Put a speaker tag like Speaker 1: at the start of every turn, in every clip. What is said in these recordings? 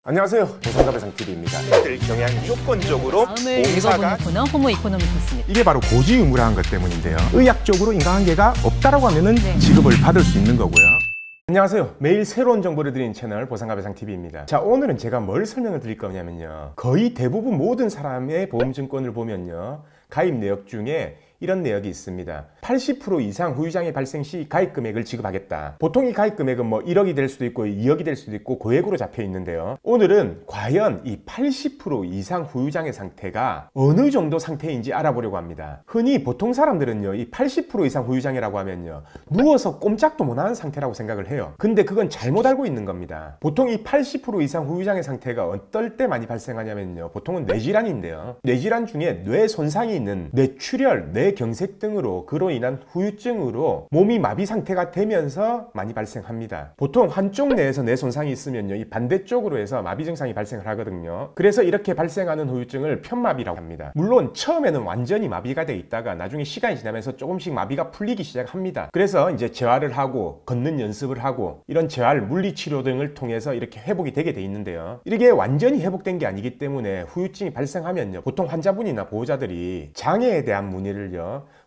Speaker 1: 안녕하세요. 보상가배상TV입니다. 이들 경향이 무조건적으로
Speaker 2: 마음을 읽어보는 코너 호모 이코노미코스입니다.
Speaker 1: 이게 바로 고지의무라는 것 때문인데요. 의학적으로 인간관계가 없다라고 하면은 지급을 받을 수 있는 거고요. 안녕하세요. 매일 새로운 정보를 드리는 채널 보상가배상TV입니다. 자, 오늘은 제가 뭘 설명을 드릴 거냐면요. 거의 대부분 모든 사람의 보험증권을 보면요. 가입 내역 중에 이런 내역이 있습니다. 80% 이상 후유장애 발생 시 가입 금액을 지급하겠다. 보통 이 가입 금액은 뭐 1억이 될 수도 있고 2억이 될 수도 있고 고액으로 잡혀 있는데요. 오늘은 과연 이 80% 이상 후유장애 상태가 어느 정도 상태인지 알아보려고 합니다. 흔히 보통 사람들은요, 이 80% 이상 후유장애라고 하면요, 누워서 꼼짝도 못하는 상태라고 생각을 해요. 근데 그건 잘못 알고 있는 겁니다. 보통 이 80% 이상 후유장애 상태가 어떨 때 많이 발생하냐면요, 보통은 뇌질환인데요. 뇌질환 중에 뇌 손상이 있는 뇌출혈, 뇌경색 등으로 그로 인한 후유증으로 몸이 마비 상태가 되면서 많이 발생합니다. 보통 한쪽 뇌에서 뇌 손상이 있으면요, 이 반대쪽으로 해서 마비 증상이 발생을 하거든요. 그래서 이렇게 발생하는 후유증을 편마비라고 합니다. 물론 처음에는 완전히 마비가 돼 있다가 나중에 시간이 지나면서 조금씩 마비가 풀리기 시작합니다. 그래서 이제 재활을 하고 걷는 연습을 하고 이런 재활, 물리치료 등을 통해서 이렇게 회복이 되게 돼 있는데요. 이게 완전히 회복된 게 아니기 때문에 후유증이 발생하면요, 보통 환자분이나 보호자들이 장애에 대한 문의를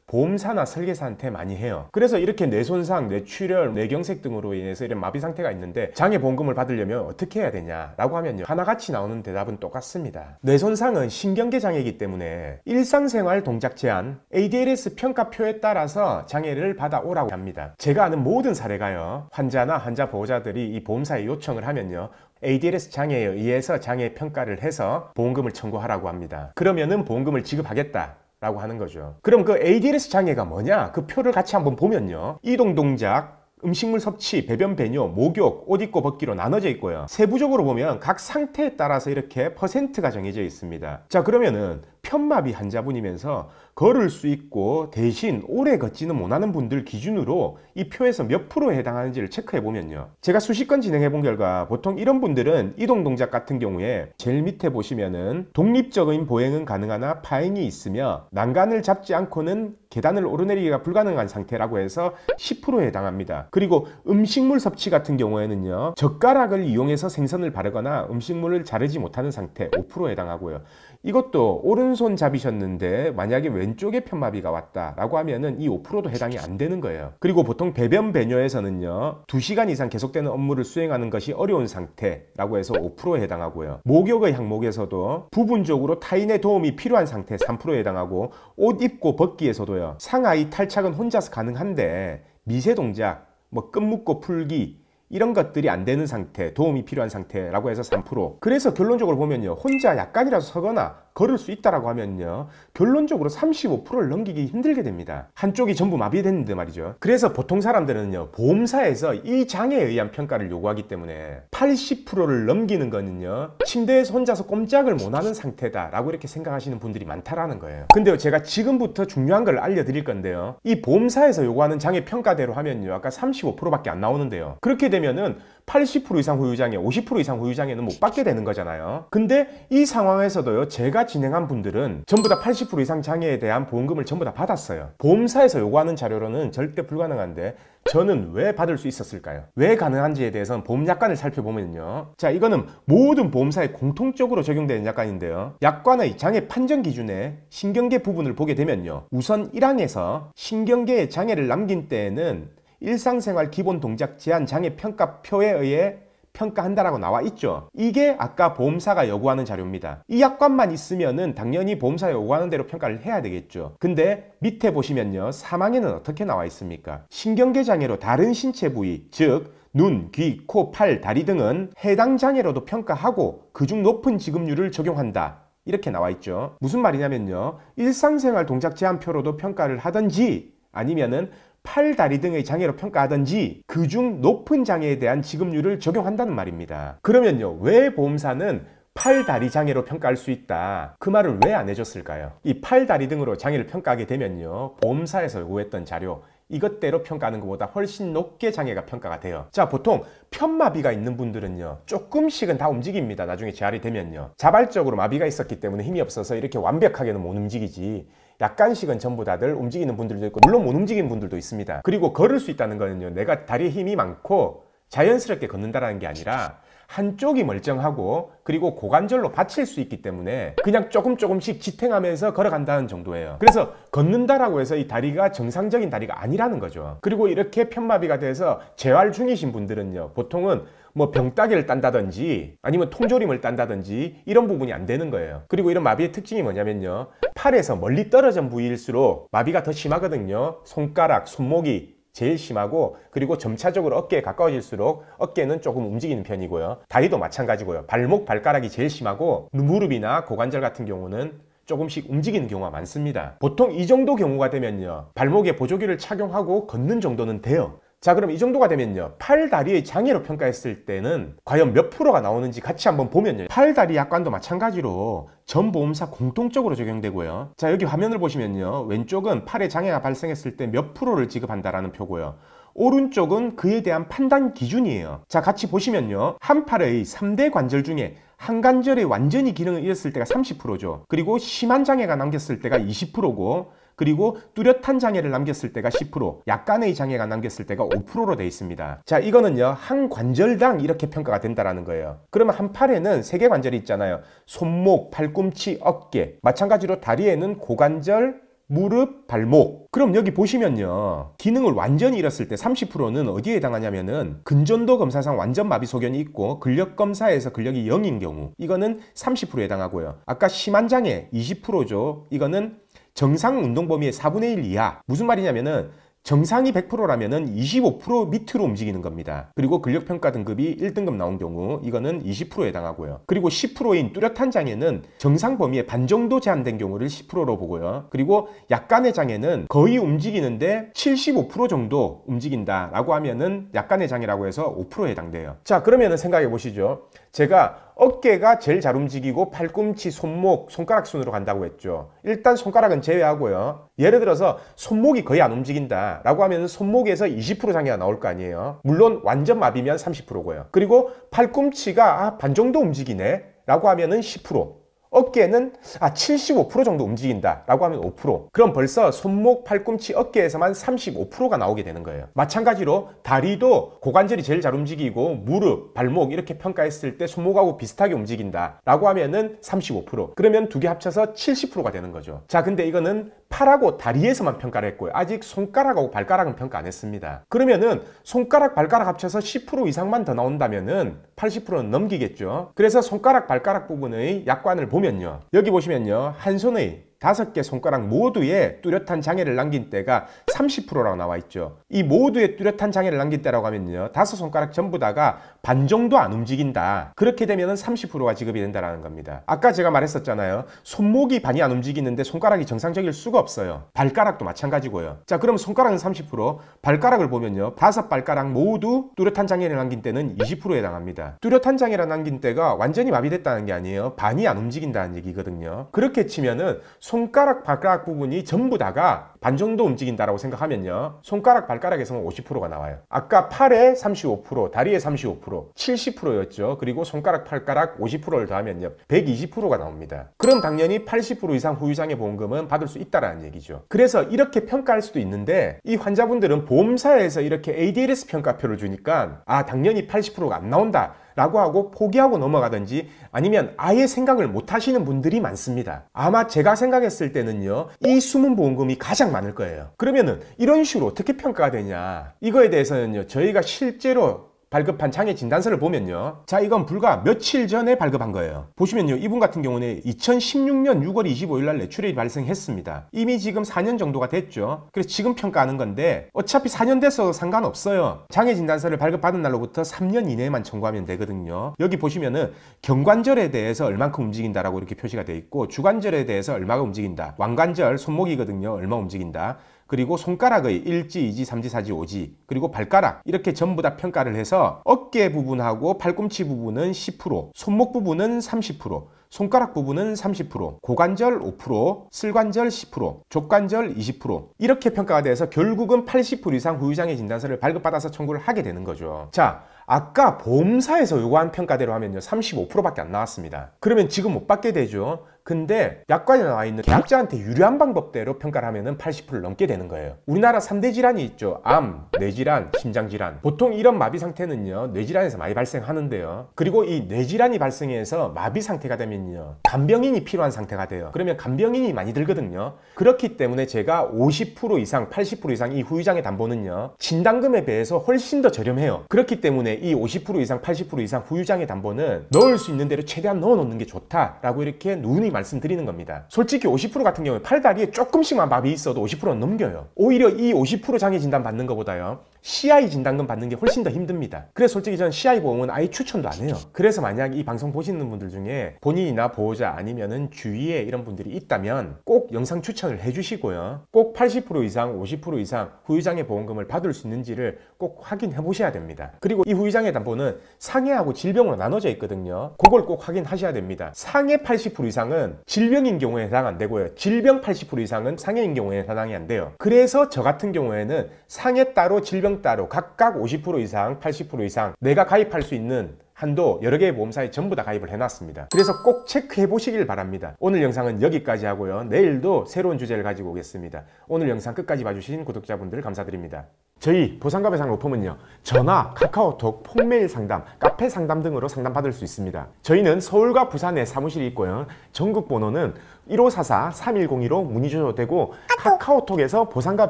Speaker 1: 보험사나 설계사한테 많이 해요. 그래서 이렇게 뇌손상, 뇌출혈, 뇌경색 등으로 인해서 이런 마비 상태가 있는데 장애보험금을 받으려면 어떻게 해야 되냐라고 하면요, 하나같이 나오는 대답은 똑같습니다. 뇌손상은 신경계 장애이기 때문에 일상생활 동작 제한, ADLS 평가표에 따라서 장애를 받아오라고 합니다. 제가 아는 모든 사례가요, 환자나 환자 보호자들이 이 보험사에 요청을 하면요, ADLS 장애에 의해서 장애 평가를 해서 보험금을 청구하라고 합니다. 그러면은 보험금을 지급하겠다 라고 하는 거죠. 그럼 그 ADLS 장애가 뭐냐? 그 표를 같이 한번 보면요, 이동 동작, 음식물 섭취, 배변 배뇨, 목욕, 옷 입고 벗기로 나눠져 있고요. 세부적으로 보면 각 상태에 따라서 이렇게 퍼센트가 정해져 있습니다. 자, 그러면은 편마비 환자분이면서 걸을 수 있고 대신 오래 걷지는 못하는 분들 기준으로 이 표에서 몇 프로에 해당하는지를 체크해 보면요, 제가 수십 건 진행해 본 결과 보통 이런 분들은 이동 동작 같은 경우에 제일 밑에 보시면은 독립적인 보행은 가능하나 파행이 있으며 난간을 잡지 않고는 계단을 오르내리기가 불가능한 상태라고 해서 10%에 해당합니다. 그리고 음식물 섭취 같은 경우에는요, 젓가락을 이용해서 생선을 바르거나 음식물을 자르지 못하는 상태 5%에 해당하고요. 이것도 오른손 잡이셨는데 만약에 왼쪽에 편마비가 왔다라고 하면은 이 5%도 해당이 안 되는 거예요. 그리고 보통 배변 배뇨에서는요, 2시간 이상 계속되는 업무를 수행하는 것이 어려운 상태라고 해서 5%에 해당하고요. 목욕의 항목에서도 부분적으로 타인의 도움이 필요한 상태 3%에 해당하고, 옷 입고 벗기에서도요, 상하의 탈착은 혼자서 가능한데 미세 동작, 뭐 끈 묶고 풀기 이런 것들이 안 되는 상태, 도움이 필요한 상태라고 해서 3%. 그래서 결론적으로 보면요, 혼자 약간이라도 서거나 걸을 수 있다라고 하면요, 결론적으로 35%를 넘기기 힘들게 됩니다. 한쪽이 전부 마비됐는데 말이죠. 그래서 보통 사람들은요, 보험사에서 이 장애에 의한 평가를 요구하기 때문에 80%를 넘기는 거는요, 침대에서 혼자서 꼼짝을 못하는 상태다라고 이렇게 생각하시는 분들이 많다라는 거예요. 근데요, 제가 지금부터 중요한 걸 알려드릴 건데요, 이 보험사에서 요구하는 장애 평가대로 하면요, 아까 35%밖에 안 나오는데요, 그렇게 되면은 80% 이상 후유장애, 50% 이상 후유장애는 못 받게 되는 거잖아요. 근데 이 상황에서도요, 제가 진행한 분들은 전부 다 80% 이상 장애에 대한 보험금을 전부 다 받았어요. 보험사에서 요구하는 자료로는 절대 불가능한데 저는 왜 받을 수 있었을까요? 왜 가능한지에 대해서는 보험 약관을 살펴보면요, 자, 이거는 모든 보험사에 공통적으로 적용되는 약관인데요, 약관의 장애 판정 기준에 신경계 부분을 보게 되면요, 우선 1항에서 신경계에 장애를 남긴 때에는 일상생활 기본 동작 제한 장애 평가표에 의해 평가한다라고 나와 있죠. 이게 아까 보험사가 요구하는 자료입니다. 이 약관만 있으면은 당연히 보험사가 요구하는 대로 평가를 해야 되겠죠. 근데 밑에 보시면요, 3항에는 어떻게 나와 있습니까? 신경계 장애로 다른 신체 부위, 즉 눈, 귀, 코, 팔, 다리 등은 해당 장애로도 평가하고 그중 높은 지급률을 적용한다, 이렇게 나와 있죠. 무슨 말이냐면요, 일상생활 동작 제한표로도 평가를 하든지 아니면은 팔, 다리 등의 장애로 평가하든지 그중 높은 장애에 대한 지급률을 적용한다는 말입니다. 그러면요, 왜 보험사는 팔, 다리 장애로 평가할 수 있다, 그 말을 왜 안 해줬을까요? 이 팔, 다리 등으로 장애를 평가하게 되면요, 보험사에서 요구했던 자료 이것대로 평가하는 것보다 훨씬 높게 장애가 평가가 돼요. 자, 보통 편마비가 있는 분들은요, 조금씩은 다 움직입니다. 나중에 재활이 되면요, 자발적으로 마비가 있었기 때문에 힘이 없어서 이렇게 완벽하게는 못 움직이지, 약간씩은 전부 다들 움직이는 분들도 있고 물론 못 움직이는 분들도 있습니다. 그리고 걸을 수 있다는 거는요, 내가 다리에 힘이 많고 자연스럽게 걷는다라는 게 아니라 한쪽이 멀쩡하고 그리고 고관절로 받칠 수 있기 때문에 그냥 조금씩 지탱하면서 걸어간다는 정도예요. 그래서 걷는다라고 해서 이 다리가 정상적인 다리가 아니라는 거죠. 그리고 이렇게 편마비가 돼서 재활 중이신 분들은요, 보통은 뭐 병따개를 딴다든지 아니면 통조림을 딴다든지 이런 부분이 안 되는 거예요. 그리고 이런 마비의 특징이 뭐냐면요, 팔에서 멀리 떨어진 부위일수록 마비가 더 심하거든요. 손가락, 손목이 제일 심하고, 그리고 점차적으로 어깨에 가까워질수록 어깨는 조금 움직이는 편이고요. 다리도 마찬가지고요. 발목, 발가락이 제일 심하고 무릎이나 고관절 같은 경우는 조금씩 움직이는 경우가 많습니다. 보통 이 정도 경우가 되면요, 발목에 보조기를 착용하고 걷는 정도는 돼요. 자, 그럼 이 정도가 되면요, 팔, 다리의 장애로 평가했을 때는 과연 몇 프로가 나오는지 같이 한번 보면요, 팔, 다리 약관도 마찬가지로 전 보험사 공통적으로 적용되고요. 자, 여기 화면을 보시면요, 왼쪽은 팔에 장애가 발생했을 때 몇 프로를 지급한다라는 표고요. 오른쪽은 그에 대한 판단 기준이에요. 자, 같이 보시면요, 한 팔의 3대 관절 중에 한 관절이 완전히 기능을 잃었을 때가 30%죠. 그리고 심한 장애가 남겼을 때가 20%고, 그리고 뚜렷한 장애를 남겼을 때가 10%, 약간의 장애가 남겼을 때가 5%로 되어 있습니다. 자, 이거는요, 한 관절당 이렇게 평가가 된다는 거예요. 그러면 한 팔에는 3개 관절이 있잖아요. 손목, 팔꿈치, 어깨. 마찬가지로 다리에는 고관절, 무릎, 발목. 그럼 여기 보시면요, 기능을 완전히 잃었을 때 30%는 어디에 해당하냐면은 근전도 검사상 완전 마비 소견이 있고 근력 검사에서 근력이 0인 경우, 이거는 30%에 해당하고요. 아까 심한 장애 20%죠. 이거는 정상 운동 범위의 4분의 1 이하. 무슨 말이냐면은 정상이 100%라면은 25% 밑으로 움직이는 겁니다. 그리고 근력평가 등급이 1등급 나온 경우 이거는 20%에 해당하고요. 그리고 10%인 뚜렷한 장애는 정상 범위의 반 정도 제한된 경우를 10%로 보고요. 그리고 약간의 장애는 거의 움직이는데 75% 정도 움직인다라고 하면은 약간의 장애라고 해서 5%에 해당돼요. 자, 그러면은 생각해 보시죠. 제가 어깨가 제일 잘 움직이고 팔꿈치, 손목, 손가락 순으로 간다고 했죠. 일단 손가락은 제외하고요. 예를 들어서 손목이 거의 안 움직인다 라고 하면 손목에서 20% 장애가 나올 거 아니에요. 물론 완전 마비면 30%고요. 그리고 팔꿈치가 반 정도 움직이네 라고 하면은 10%. 어깨는 75% 정도 움직인다 라고 하면 5%. 그럼 벌써 손목, 팔꿈치, 어깨에서만 35%가 나오게 되는 거예요. 마찬가지로 다리도 고관절이 제일 잘 움직이고 무릎, 발목 이렇게 평가했을 때 손목하고 비슷하게 움직인다 라고 하면은 35%. 그러면 두 개 합쳐서 70%가 되는 거죠. 자, 근데 이거는 팔하고 다리에서만 평가를 했고요. 아직 손가락하고 발가락은 평가 안 했습니다. 그러면은 손가락, 발가락 합쳐서 10% 이상만 더 나온다면은 80%는 넘기겠죠. 그래서 손가락, 발가락 부분의 약관을 보면요, 여기 보시면요, 한 손의 5개 손가락 모두에 뚜렷한 장애를 남긴 때가 30%라고 나와 있죠. 이 모두에 뚜렷한 장애를 남긴 때라고 하면요, 5손가락 전부 다가 반 정도 안 움직인다. 그렇게 되면 30%가 지급이 된다는 겁니다. 아까 제가 말했었잖아요. 손목이 반이 안 움직이는데 손가락이 정상적일 수가 없어요. 발가락도 마찬가지고요. 자, 그럼 손가락은 30%, 발가락을 보면요, 5발가락 모두 뚜렷한 장애를 남긴 때는 20%에 해당합니다. 뚜렷한 장애를 남긴 때가 완전히 마비됐다는 게 아니에요. 반이 안 움직인다는 얘기거든요. 그렇게 치면은 손가락, 발가락 부분이 전부 다가 반 정도 움직인다라고 생각하면요, 손가락, 발가락에서는 50%가 나와요. 아까 팔에 35%, 다리에 35%, 70%였죠. 그리고 손가락, 발가락 50%를 더하면요, 120%가 나옵니다. 그럼 당연히 80% 이상 후유장애 보험금은 받을 수 있다라는 얘기죠. 그래서 이렇게 평가할 수도 있는데, 이 환자분들은 보험사에서 이렇게 ADLS 평가표를 주니까 당연히 80%가 안 나온다 라고 하고 포기하고 넘어가든지, 아니면 아예 생각을 못 하시는 분들이 많습니다. 아마 제가 생각했을 때는요, 이 숨은 보험금이 가장 많을 거예요. 그러면은 이런 식으로 어떻게 평가가 되냐, 이거에 대해서는요, 저희가 실제로 발급한 장애 진단서를 보면요, 자, 이건 불과 며칠 전에 발급한 거예요. 보시면요, 이분 같은 경우는 2016년 6월 25일 날 뇌출혈이 발생했습니다. 이미 지금 4년 정도가 됐죠. 그래서 지금 평가하는 건데 어차피 4년 됐어도 상관없어요. 장애 진단서를 발급받은 날로부터 3년 이내에만 청구하면 되거든요. 여기 보시면은 경관절에 대해서 얼만큼 움직인다라고 이렇게 표시가 되어 있고, 주관절에 대해서 얼마가 움직인다, 왕관절, 손목이거든요, 얼마 움직인다, 그리고 손가락의 1지, 2지, 3지, 4지, 5지, 그리고 발가락, 이렇게 전부 다 평가를 해서 어깨 부분하고 팔꿈치 부분은 10%, 손목 부분은 30%, 손가락 부분은 30%, 고관절 5%, 슬관절 10%, 족관절 20%, 이렇게 평가가 돼서 결국은 80% 이상 후유장애 진단서를 발급받아서 청구를 하게 되는 거죠. 자, 아까 보험사에서 요구한 평가대로 하면요, 35%밖에 안 나왔습니다. 그러면 지금 못 받게 되죠. 근데 약관에 나와 있는 계약자한테 유리한 방법대로 평가를 하면은 80%를 넘게 되는 거예요. 우리나라 3대 질환이 있죠. 암, 뇌질환, 심장질환. 보통 이런 마비 상태는요, 뇌질환에서 많이 발생하는데요. 그리고 이 뇌질환이 발생해서 마비 상태가 되면요, 간병인이 필요한 상태가 돼요. 그러면 간병인이 많이 들거든요. 그렇기 때문에 제가 50% 이상, 80% 이상 이 후유장애 담보는요, 진단금에 비해서 훨씬 더 저렴해요. 그렇기 때문에 이 50% 이상, 80% 이상 후유장애 담보는 넣을 수 있는 대로 최대한 넣어 놓는 게 좋다라고 이렇게 누누이 말씀드리는 겁니다. 솔직히 50% 같은 경우에 팔다리에 조금씩만 마비 있어도 50%는 넘겨요. 오히려 이 50% 장애 진단 받는 것보다요, CI 진단금 받는 게 훨씬 더 힘듭니다. 그래서 솔직히 저는 CI 보험은 아예 추천도 안 해요. 그래서 만약 이 방송 보시는 분들 중에 본인이나 보호자 아니면은 주위에 이런 분들이 있다면 꼭 영상 추천을 해주시고요. 꼭 80% 이상, 50% 이상 후유장애 보험금을 받을 수 있는지를 꼭 확인해 보셔야 됩니다. 그리고 이 후유장애 담보는 상해하고 질병으로 나눠져 있거든요. 그걸 꼭 확인하셔야 됩니다. 상해 80% 이상은 질병인 경우에 해당 안 되고요. 질병 80% 이상은 상해인 경우에 해당이 안 돼요. 그래서 저 같은 경우에는 상해 따로 질병 따로 각각 50% 이상, 80% 이상 내가 가입할 수 있는 한도 여러 개의 보험사에 전부 다 가입을 해놨습니다. 그래서 꼭 체크해 보시길 바랍니다. 오늘 영상은 여기까지 하고요. 내일도 새로운 주제를 가지고 오겠습니다. 오늘 영상 끝까지 봐주신 구독자분들 감사드립니다. 저희 보상과 배상 로펌은요, 전화, 카카오톡, 폰메일 상담, 카페 상담 등으로 상담받을 수 있습니다. 저희는 서울과 부산에 사무실이 있고요. 전국 번호는 1544-3102로 문의 주셔도 되고, 카카오톡에서 보상과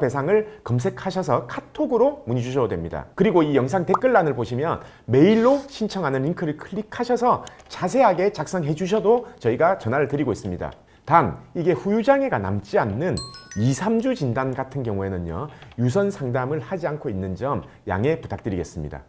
Speaker 1: 배상을 검색하셔서 카톡으로 문의 주셔도 됩니다. 그리고 이 영상 댓글란을 보시면 메일로 신청하는 링크를 클릭하셔서 자세하게 작성해 주셔도 저희가 전화를 드리고 있습니다. 단 이게 후유장애가 남지 않는 2, 3주 진단 같은 경우에는요, 유선 상담을 하지 않고 있는 점 양해 부탁드리겠습니다.